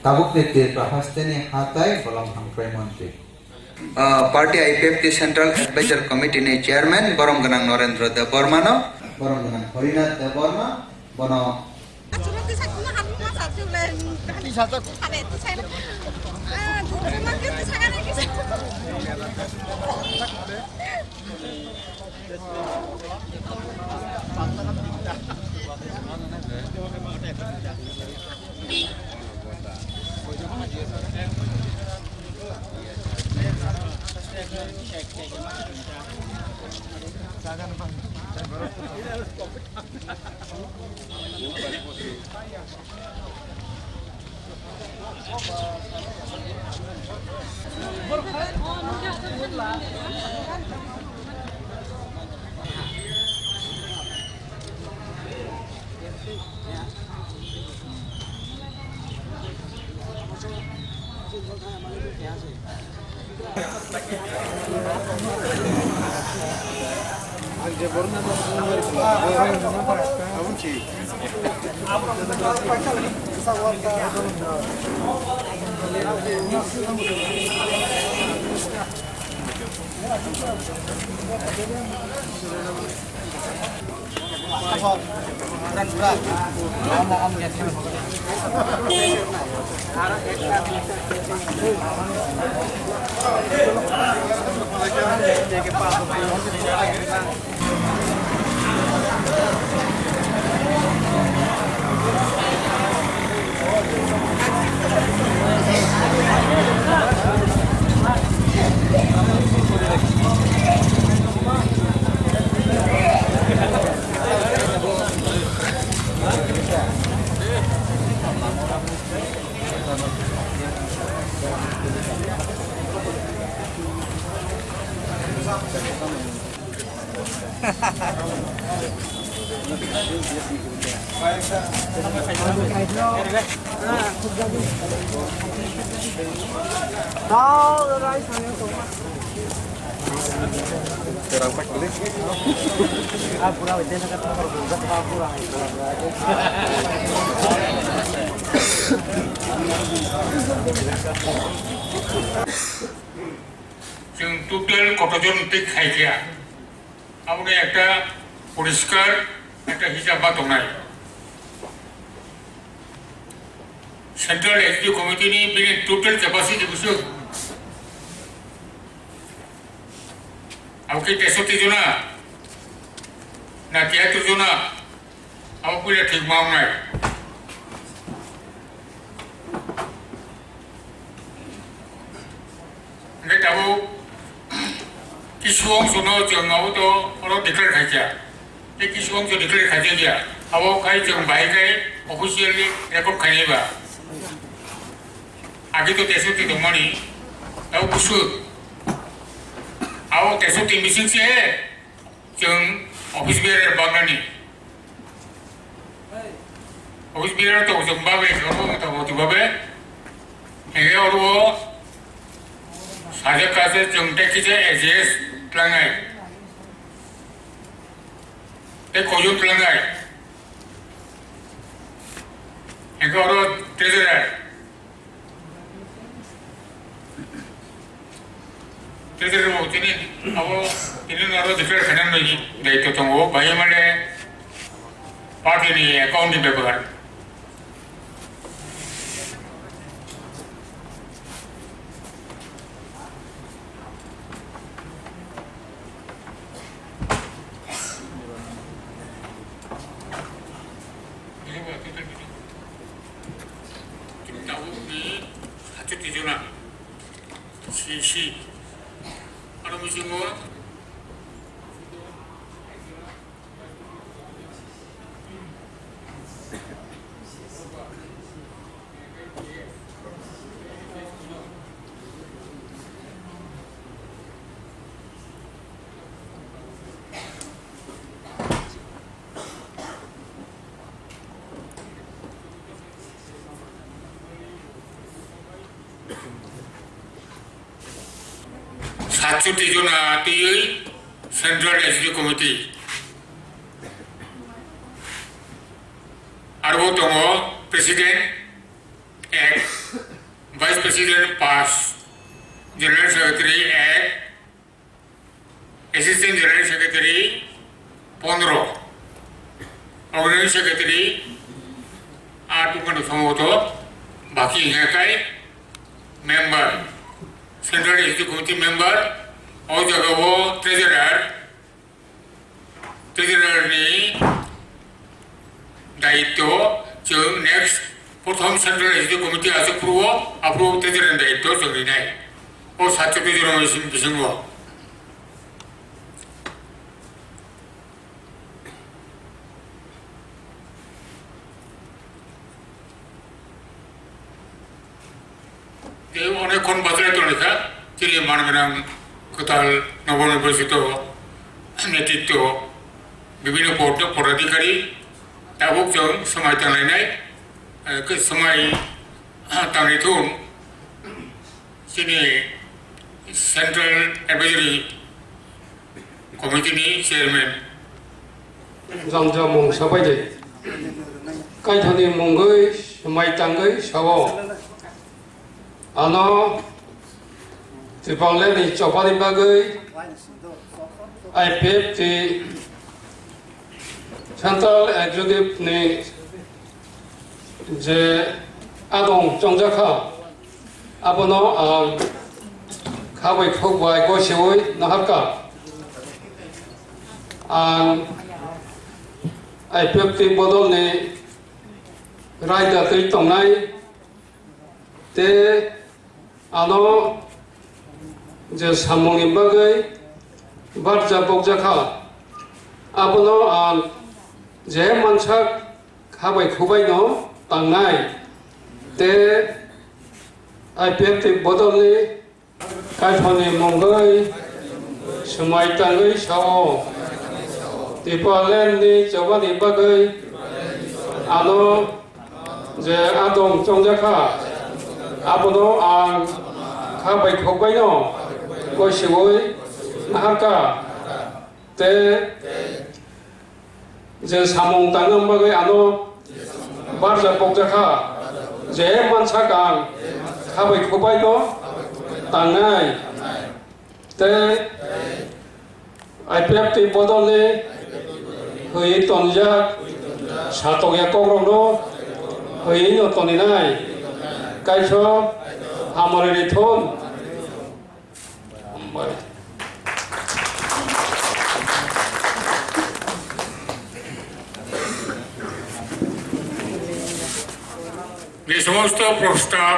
tabuk niti prahasteni hatai bolong hangprai mantri. Party IPF Central Advisor Committee ni Chairman Borom Ganang Norendra Debormano, Borom dengan Horinath Deborma, bono जों total কতজন খাইছে আপনি একটা পরিষ্কার একটা হিসাব বা দনাই central executive committee ni bini total capacity busuk aku kita 63 jona na 73 jona aku punya ঠিক mau নাই ngai tahu কিছু অংশ जों आवत orang declare खाइया ते কিছু অংশ declare खाइया dia awo kai जों बाहाय kai officially record खाइबा आगे तो 63 दंमोन awo busu awo 63 missing se जों office bearer bagani office bearer to जों बाबे तो बाबे हेगे अरु साजा कासे जों टेकिजे edges tlangai te koyun tlangai engkau treasurer mau ini awo ini naro declare kanan lagi dari itu tunggu bayar mana part ini account di beber si ano mo siya mo Satshuti jona TI Central Executive Committee. Arbo tongo President X Vice President pass, General Secretary act, Assistant General Secretary 15, Organizing Secretary 8 bukan সম্ভবত বাকি এলাকায় member central executive committee member ও জায়গাবো ট্রেজারারनि দায়িত্ব जों next प्रथम central executive committee আছে পূর্ব আপ্রুভ ট্রেজারারनि দায়িত্ব जोंनि নাই ও 7 জন বিসঙ্গ অনেকক্ষণ বাজারে লেখা তিনি মানগ্রাম কোথাল নবনির্বাচিত নেতৃত্ব বিভিন্ন পদাধিকারী दाबुकजों समाय तांलायनाय समाय तांनायखौ जोंनि सेंट्रल एडभाइजरी कमिटिनि chairman Rangja mong sabai de. Kai thani mongoi samai tangai sawo. Ano tipanglen ni chopani bagai. IPF ti Central Executive ni je adong chongjaka abono ang khabai khogbai ko sioi naharka ang IPF ti bodol ni raida ti tongnai te ano je samong bagai barja bogjaka abono ang जे मानसा खाबाय खुबाय न तांनाय ते IPF बदलनि कायथनि मंगै समाय तांगै साव दिपालेननि जवानि बागै आनो जे आदम चंजाखा आबनो आं खाबाय खुबाय न गयसिवै नाहाका ते जे सामं तांगं बागै आनो बारजा बगजाखा जे मानसा गां खाबाय खुबाय न तांनाय ते आइपिएफ ति बदलनि होयै तनजा सातया कग्रं होयै न तनिनाय कायस हामरेनि थन এই সমস্ত প্রস্তাব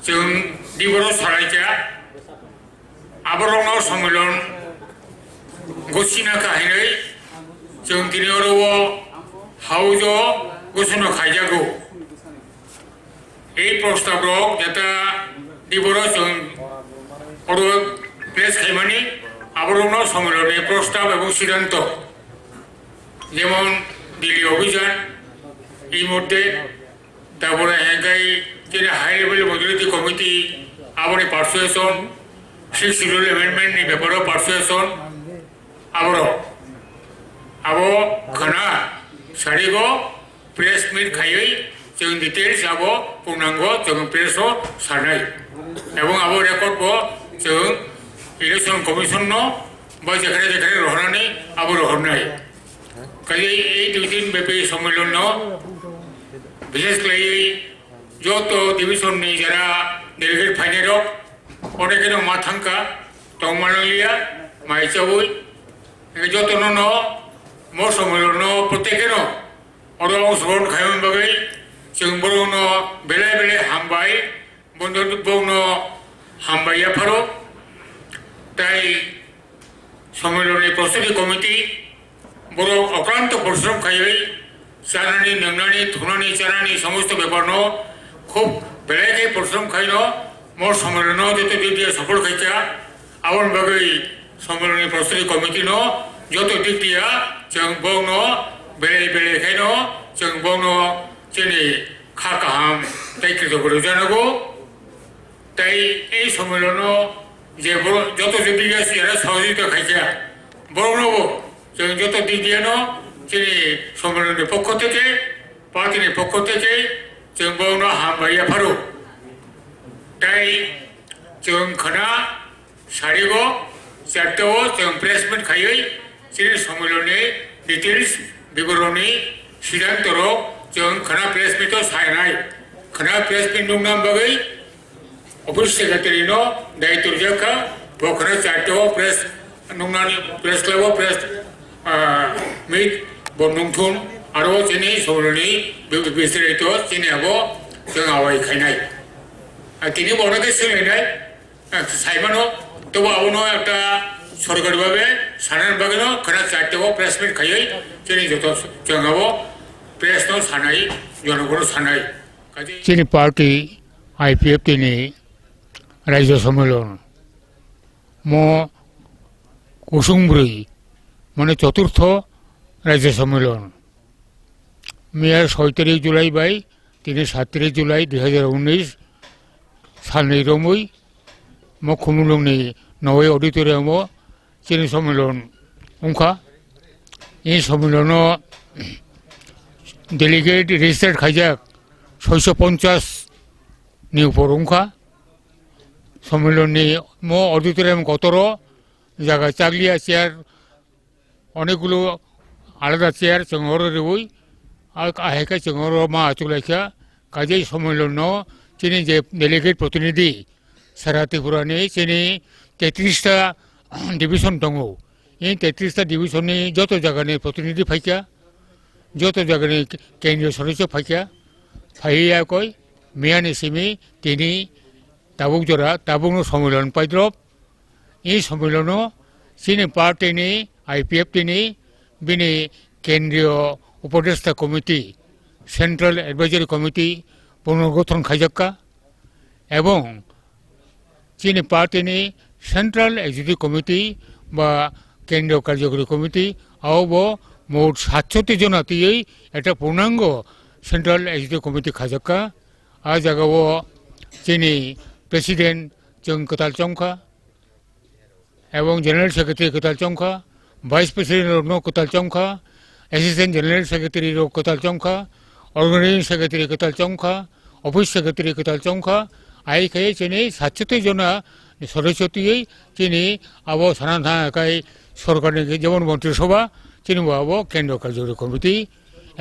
जों दिबरो सारायजा आबरंग सम्मेलन गसिना काहिनै जों दिनैरो हाउज घोषणा खायजागौ এই প্রস্তাব যেটা দিবरो जों অরো প্লেস খাইমানি আবরংগ সম্মেলনের প্রস্তাব এবং সিদ্ধান্ত যেমন দিল্লি অভিযান এই মধ্যে তারপরে একাই যেটা হাই লেভেল মজুরিটি কমিটি আবার পার্সুয়েশন 6 শিডিউল অ্যামেন্ডমেন্ট এই ব্যাপারে পার্সুয়েশন আবো খানা সারিগো প্রেস মিট খাইयै जों डिटेल्स आबो बुंनांगौ जों प्रेसआव सारनाय এবং आबो रेकर्ड जों इलेक्शन कमिशन बा जेखाने जेखाने रहनानै आबो रहरनाय खालि এই 2 दिन ব্যাপী সম্মেলন বিশেষ করে যত ডিভিশননি যারা ডেলিগেট ফাইনাল অনেকের মাথাঙ্কা তমালিয়া মাইচাবই যত মো সম্মেলন প্রত্যেকের অর অংশগ্রহণ খাইমন বাগै जों बर'नो बेले बेले हामबाय बंधुत्वनो हामबाय आफारो ताई सम्मेलननि प्रस्तुति कमिटि बर' अक्लान्त परिश्रम खायै जानानै लोंनानै थुनानै जानानै समस्त ব্যাপারनो खूब बेलेगे परिश्रम खायनो मोर सम्मेलनो जत दिया सफल खायचा आवन बागै सम्मेलननि प्रस्तुति कमिटिनो जत दिया जों बौनो बेले बेले खायनो जों बौनो जोंनि खाकाहाम दायित्व जानांगौ তাই এই সম্মেলন যে যত দিদি আছে এরা সহযোগিতা খাইছা বড় নব যত দিদিয়ান তিনি সম্মেলনের পক্ষ থেকে পার্টির পক্ষ থেকে जों बावनो हामबाय आफारो ताई जों खना सारिगो चारटाओ जों प्रेसमेन्ट खायै जोंनि सम्मेलननि डिटेल्स बिबरणी सिद्धान्त'राव जों खना प्रेसमेन्टआव सायनाय खना प्रेसमेन्ट दंना बागै अफिस सेक्रेटारिनो दायित्व जाखा बखना चारटाओ प्रेस नंनानि प्रेस क्लाबाव प्रेस मिट बनंथुन आरो जोंनि सम्मेलननि बिसोरथ' जोंनियाबो जों आवगायखायनाय दिनै बावनाखै सोलायनाय साइमानो तब आवनो একটা সরকারি ভাবে সানার বাগেনো খনা চারটাও প্রেসমেন্ট খাইयै जोंनि যত जोंहाबो प्रेस न सानाय जनगण सानाय जोंनि पार्टी IPF नि राज्य सम्मेलन म कुसुमब्रै माने चतुर्थ राज्य सम्मेलन मैया 6 तारिख जुलाई बाय 7 जुलाई 2019 साननै रमै म खुमुलुंनि नवे अडिटोरियामाव जोंनि सम्मेलन अंखा इ सम्मेलनाव डेलिगेट रेजिस्टार्ड खायजाक 650 नि ऊपर अंखा सम्मेलननि म अडिटोरियाम गतर जायगा चागलिया चेयार अनेकगुलो आलादा चेयार जों रेवै आहायका जों मा आचुलायखा काजै सम्मेलनाव जोंनि जे डेलिगेट प्रतिनिधि सारा त्रिपुरानि जोंनि 33टा डिविजन दङ इ 33टा डिविजननि जत जायगानि प्रतिनिधि फायखा जत जायगानि केन्द्रीय सदस्य फायखा फायैयाखै मैयानिसिमि दिनै दाबुक जरा दाबुक सम्मेलन पाइद्रब इ सम्मेलनाव जोंनि पार्टीनि IPF नि बिनि केन्द्रीय उपदेष्टा कमिटि सेंट्रल एडवाइजरी कमिटि पुनर्गठन खायजाक्का एवं जोंनि पार्टीनि सेंट्रल एक्जिक्यूटिव कमिटि बा केंद्रीय कार्यकारी कमिटि आवबो मोट 67 जन आतियै एटा पूर्णांग सेंट्रल एक्जिक्यूटिव कमिटि खायजाक्का आ जागाव जोंनि प्रेसिडेंट जों कताल चंखा एवं जनरल सेक्रेटारि कताल चंखा वाइस प्रेसिडेंट कताल चंखा एसिस्टेंट जनरल सेक्रेटारि कताल चंखा ऑर्गेनाइजिंग सेक्रेटारि कताल चंखा ऑफिस सेक्रेटारि कताल चंखा आइखाय जोंनि 67 जना सदस्यतियै जोंनि आबो सानाथाखाय सरकारनि जेमन मन्त्रिसभा जोंनि आबो केन्द्र कार्यकारी कमिटि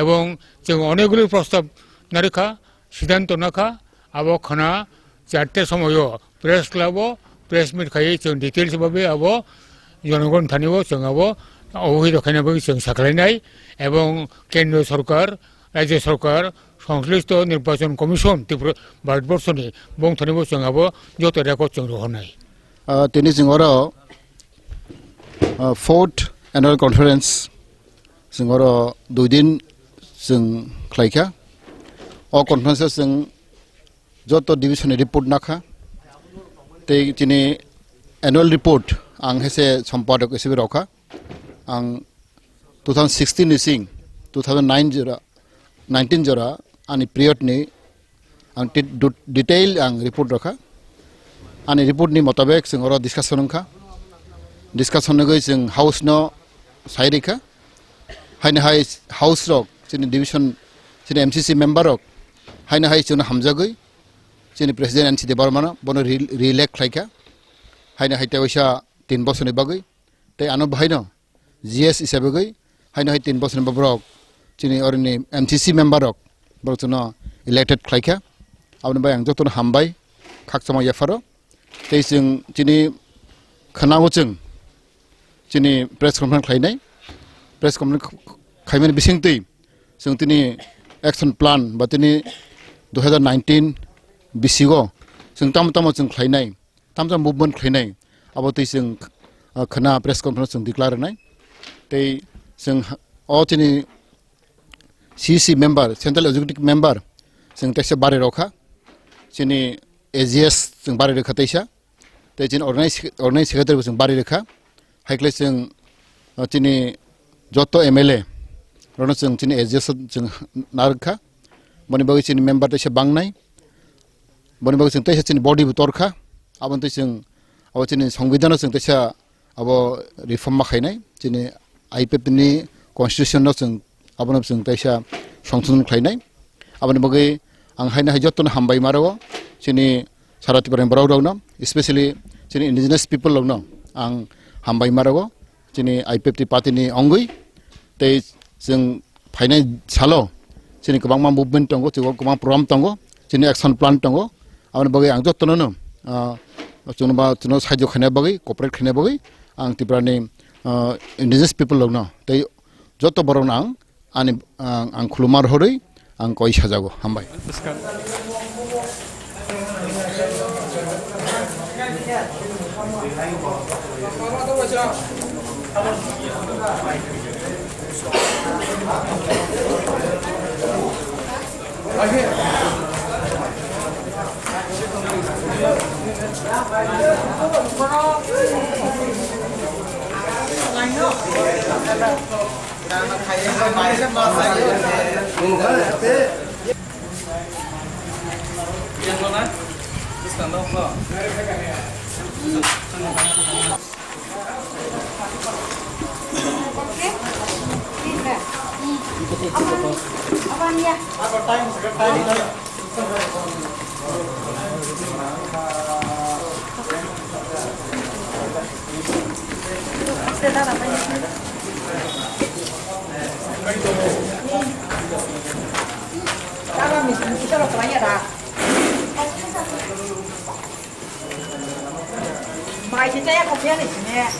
एवं जों अनेकगुलो प्रस्ताव नारेखा सिद्धांत नाखा आबो खना 4टे समय प्रेस क्लाबो प्रेस मिट खायै जों डिटेल्स भाबे आबो जनगण थानिबो जों आबो अवहित खायनाबो जों साख्लायनाय एवं केन्द्र सरकार राज्य सरकार संश्लिष्ट निर्वाचन कमिशन त्रिपुरा भारतवर्षनि बंथानिबो जों आबो जत रेकर्ड जों रहनाय दिनै जों आरो 4th एनुअल कन्फरेन्स जों आरो 2 दिन जों खालायखा अ कन्फरेन्स जों जत डिविजन रिपोर्ट नाखा ते दिनै एनुअल रिपोर्ट आं हेसे सम्पादक हिसाबै रखा आं 2016 नि सिं 2019 जरा आंनि पिरियडनि आं डिटेल आं रिपोर्ट रखा आंनि रिपोर्टनि मुताबिक जों आरो डिस्कासन खा डिस्कासन गई जों हाउस न साइरिखा हायनो हाय हाउस रक जोंनि डिविजन जोंनि MCC मेम्बार रक हायनो हाय जों हामजागै जोंनि प्रेसिडेंट NC देबारमाना बनो रिलेक्ट खायखा हायनो हाय तेवैसा 3 बोसोरनि बागै ते आनो बाहायनो GS हिसाबै गई हायनो हाय 3 बोसोरनि बाब्रक जोंनि ओरनि MCC मेम्बार रक बरजनो इलेक्टेड खायखा आबनो बाय आं जतन हामबाय खाकसमा याफारो ते जों दिनै खोनागौ जोंनि प्रेस कन्फरेन्स खालायनाय प्रेस कन्फरेन्स खायमानि बिसिंतै जों दिनै एक्शन प्लान बा दिनै 2019 बिसिगो जों ताम जों खालायनाय ताम मुभमेन्ट खालायनाय आबो तै जों खोना प्रेस कन्फरेन्स जों डिक्लेयार होनाय तै जों अ दिनै CC member central executive member जों तैसे बारे रखा जोंनि AGS जों बारे रखा तैसा तै जों अर्गेनाइज सेक्रेटारि जों बारे रखा हाइक्ले जों दिनै जत MLA रनो जों दिनै AGS जों नारखा बनि बागै जोंनि मेम्बार तैसे बांनाय बनि बागै जों तैसे जोंनि बडि तरखा आबन तै जों अब जोंनि संविधान जों तैसा अब रिफर्म माखायनाय जोंनि IPF नि कन्स्टिट्यूशन जों आबन जों तैसा संशोधन खालायनाय आबनि बागै आं हायनो हाय जतन हामबाय मारो जोंनि sarati barang berau rau especially sini indigenous people rau ang hambai marago sini IPFT party ni ongui tei jeng फाइनाय सालो sini kebangma movement tongo kebang program tongo sini action plan tongo amane bagai ang jotto no chuno sahajo khane bagai corporate khane bagai ang tiprani indigenous people logno tei jotto borong ang ani ang khulumar horoi ang koi sajago hambai Mai thì té không biết gì nè.